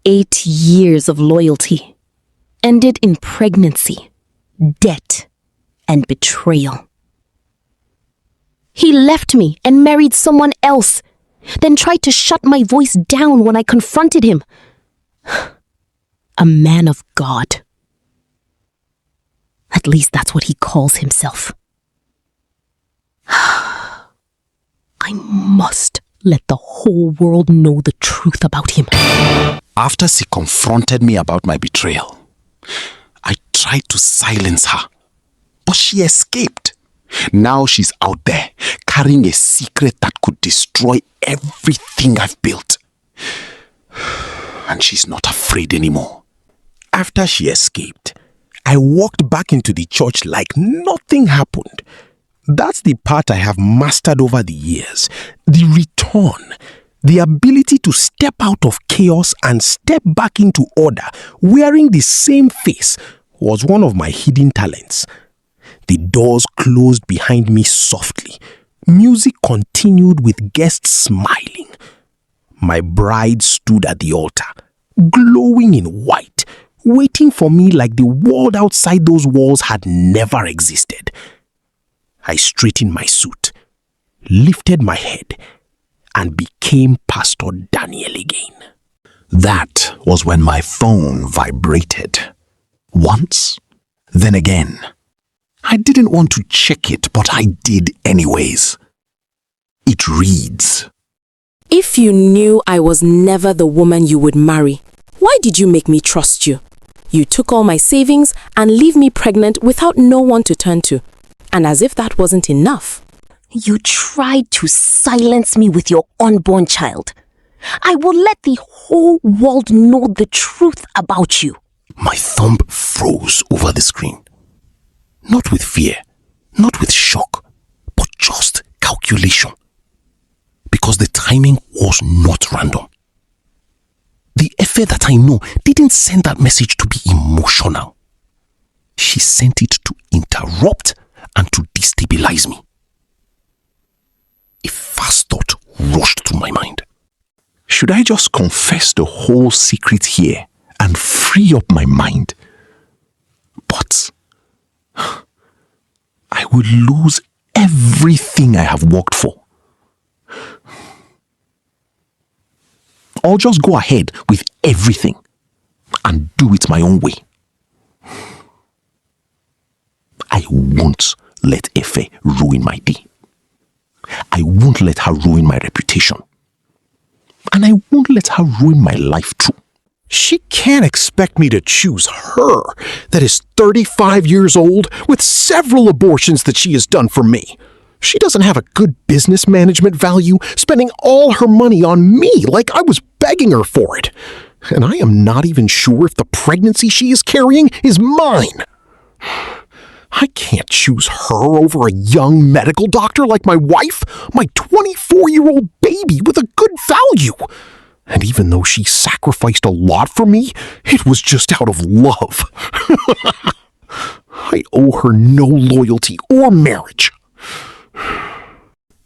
8 years of loyalty ended in pregnancy, debt, and betrayal. He left me and married someone else, then tried to shut my voice down when I confronted him. A man of God. At least that's what he calls himself. I must let the whole world know the truth about him. After she confronted me about my betrayal, I tried to silence her, but she escaped. Now she's out there, carrying a secret that could destroy everything I've built. And she's not afraid anymore. After she escaped, I walked back into the church like nothing happened. That's the part I have mastered over the years. The return. The ability to step out of chaos and step back into order wearing the same face was one of my hidden talents. The doors closed behind me softly. Music continued with guests smiling. My bride stood at the altar, glowing in white, waiting for me like the world outside those walls had never existed. I straightened my suit, lifted my head, and became Pastor Daniel again. That was when my phone vibrated. Once, then again. I didn't want to check it, but I did anyways. It reads, "If you knew I was never the woman you would marry, why did you make me trust you? You took all my savings and leave me pregnant without no one to turn to. And as if that wasn't enough. You tried to silence me with your unborn child. I will let the whole world know the truth about you." My thumb froze over the screen. Not with fear, not with shock, but just calculation. Because the timing was not random. The Efe that I know didn't send that message to be emotional. She sent it to interrupt and to destabilize me. A fast thought rushed through my mind. Should I just confess the whole secret here and free up my mind? But I would lose everything I have worked for. I'll just go ahead with everything and do it my own way. I won't let Efe ruin my day. I won't let her ruin my reputation. And I won't let her ruin my life too. She can't expect me to choose her, that is 35 years old, with several abortions that she has done for me. She doesn't have a good business management value, spending all her money on me like I was begging her for it. And I am not even sure if the pregnancy she is carrying is mine. I can't choose her over a young medical doctor like my wife, my 24-year-old baby with a good value. And even though she sacrificed a lot for me, it was just out of love. I owe her no loyalty or marriage.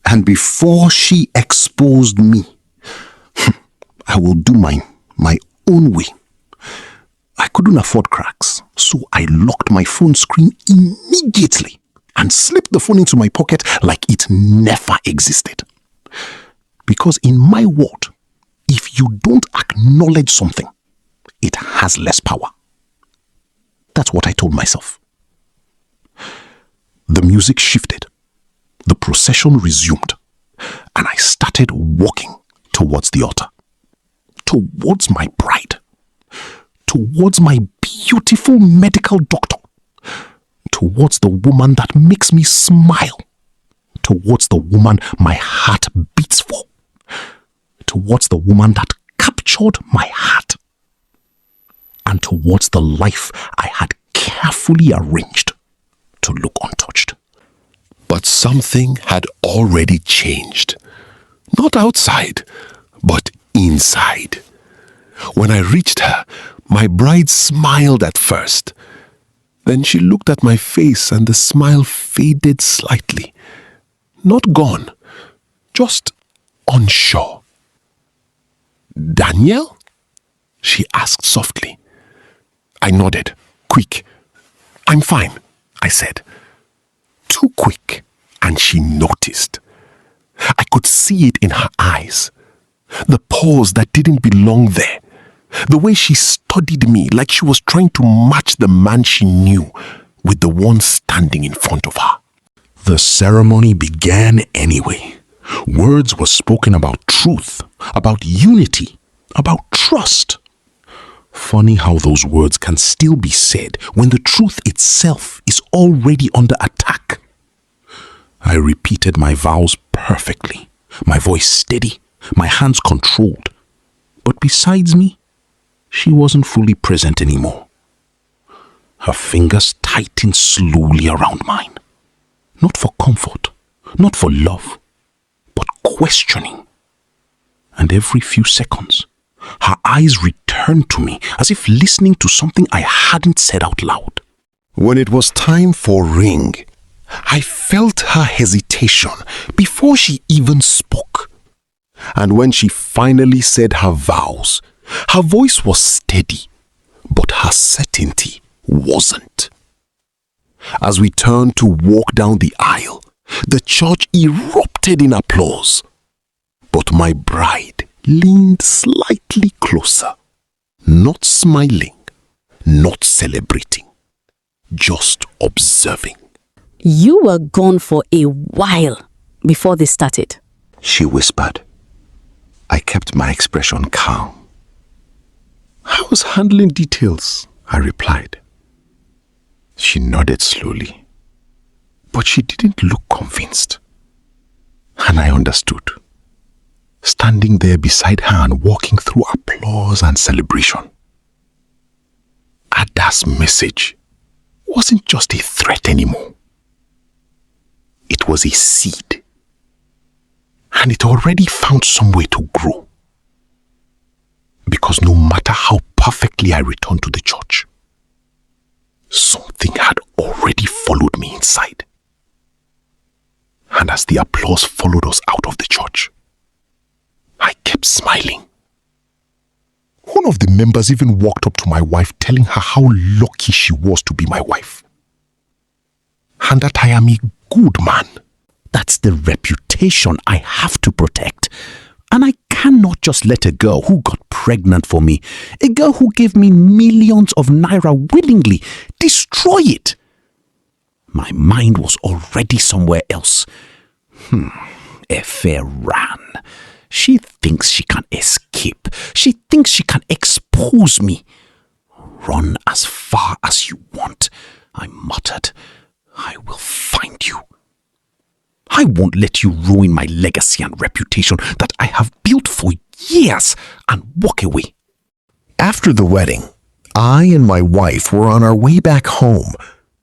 And before she exposed me, I will do my own way. I couldn't afford cracks, so I locked my phone screen immediately and slipped the phone into my pocket like it never existed. Because in my world, if you don't acknowledge something, it has less power. That's what I told myself. The music shifted, the procession resumed, and I started walking towards the altar, towards my bride, towards my beautiful medical doctor, towards the woman that makes me smile, towards the woman my heart beats for, towards the woman that captured my heart, and towards the life I had carefully arranged to look untouched. But something had already changed. Not outside, but inside. When I reached her, my bride smiled at first. Then she looked at my face and the smile faded slightly. Not gone, just unsure. "Daniel?" she asked softly. I nodded. Quick. I'm fine, I said. Too quick, and she noticed. I could see it in her eyes. The pause that didn't belong there. The way she studied me like she was trying to match the man she knew with the one standing in front of her. The ceremony began anyway. Words were spoken about truth, about unity, about trust. Funny how those words can still be said when the truth itself is already under attack. I repeated my vows perfectly, my voice steady, my hands controlled. But besides me, she wasn't fully present anymore. Her fingers tightened slowly around mine. Not for comfort, not for love, but questioning. And every few seconds, her eyes returned to me as if listening to something I hadn't said out loud. When it was time for ring, I felt her hesitation before she even spoke. And when she finally said her vows, her voice was steady, but her certainty wasn't. As we turned to walk down the aisle, the church erupted in applause. But my bride leaned slightly closer, not smiling, not celebrating, just observing. You were gone for a while before this started, she whispered. I kept my expression calm. I was handling details, I replied. She nodded slowly, but she didn't look convinced. And I understood. Standing there beside her and walking through applause and celebration. Ada's message wasn't just a threat anymore. It was a seed. And it already found some way to grow. Because no matter how perfectly I returned to the church, something had already followed me inside. And as the applause followed us out of the church, I kept smiling. One of the members even walked up to my wife telling her how lucky she was to be my wife. And that I am a good man. That's the reputation I have to protect. And I cannot just let a girl who got pregnant for me, a girl who gave me millions of naira willingly, destroy it. My mind was already somewhere else. Efe ran. She thinks she can escape. She thinks she can expose me. Run as far as you want, I muttered. I will find you. I won't let you ruin my legacy and reputation that I have built for years and walk away. After the wedding, I and my wife were on our way back home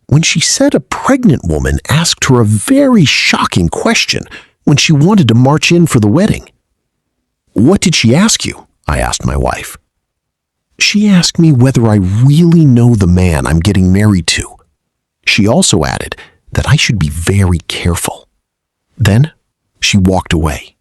when she said a pregnant woman asked her a very shocking question when she wanted to march in for the wedding. What did she ask you? I asked my wife. She asked me whether I really know the man I'm getting married to. She also added that I should be very careful. Then she walked away.